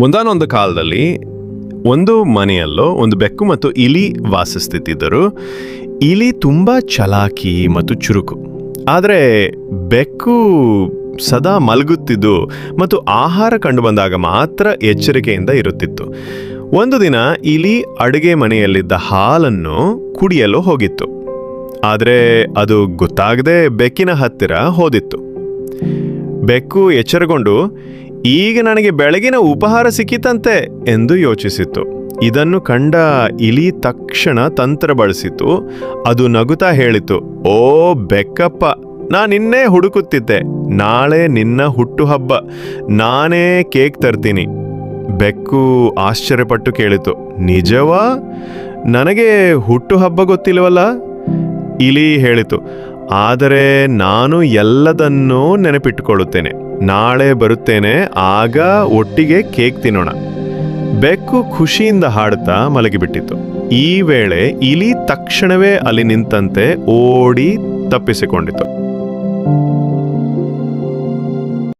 ಒಂದಾನೊಂದು ಕಾಲದಲ್ಲಿ ಒಂದು ಮನೆಯಲ್ಲೋ ಒಂದು ಬೆಕ್ಕು ಮತ್ತು ಇಲಿ ವಾಸಿಸ್ತಿದ್ದರು. ಇಲಿ ತುಂಬ ಚಲಾಕಿ ಮತ್ತು ಚುರುಕು. ಆದರೆ ಬೆಕ್ಕು ಸದಾ ಮಲಗುತ್ತಿದ್ದು ಮತ್ತು ಆಹಾರ ಕಂಡು ಬಂದಾಗ ಮಾತ್ರ ಎಚ್ಚರಿಕೆಯಿಂದ ಇರುತ್ತಿತ್ತು. ಒಂದು ದಿನ ಇಲಿ ಅಡುಗೆ ಮನೆಯಲ್ಲಿದ್ದ ಹಾಲನ್ನು ಕುಡಿಯಲು ಹೋಗಿತ್ತು. ಆದರೆ ಅದು ಗೊತ್ತಾಗದೆ ಬೆಕ್ಕಿನ ಹತ್ತಿರ ಹೋದಿತ್ತು. ಬೆಕ್ಕು ಎಚ್ಚರಗೊಂಡು, ಈಗ ನನಗೆ ಬೆಳಗಿನ ಉಪಹಾರ ಸಿಕ್ಕಿತಂತೆ ಎಂದು ಯೋಚಿಸಿತು. ಇದನ್ನು ಕಂಡ ಇಲಿ ತಕ್ಷಣ ತಂತ್ರ ಬಳಸಿತು. ಅದು ನಗುತ್ತಾ ಹೇಳಿತು, ಓ ಬೆಕ್ಕಪ್ಪ, ನಾನಿನ್ನೇ ಹುಡುಕುತ್ತಿದ್ದೆ. ನಾಳೆ ನಿನ್ನ ಹುಟ್ಟುಹಬ್ಬ, ನಾನೇ ಕೇಕ್ ತರ್ತೀನಿ. ಬೆಕ್ಕು ಆಶ್ಚರ್ಯಪಟ್ಟು ಕೇಳಿತು, ನಿಜವಾ? ನನಗೆ ಹುಟ್ಟುಹಬ್ಬ ಗೊತ್ತಿಲ್ವಲ್ಲ? ಇಲಿ ಹೇಳಿತು, ಆದರೆ ನಾನು ಎಲ್ಲದನ್ನೂ ನೆನಪಿಟ್ಟುಕೊಳ್ಳುತ್ತೇನೆ. ನಾಳೆ ಬರುತ್ತೇನೆ, ಆಗ ಒಟ್ಟಿಗೆ ಕೇಕ್ ತಿನ್ನೋಣ. ಬೆಕ್ಕು ಖುಷಿಯಿಂದ ಹಾಡುತ್ತಾ ಮಲಗಿಬಿಟ್ಟಿತು. ಈ ವೇಳೆ ಇಲಿ ತಕ್ಷಣವೇ ಅಲ್ಲಿ ನಿಂತಂತೆ ಓಡಿ ತಪ್ಪಿಸಿಕೊಂಡಿತು.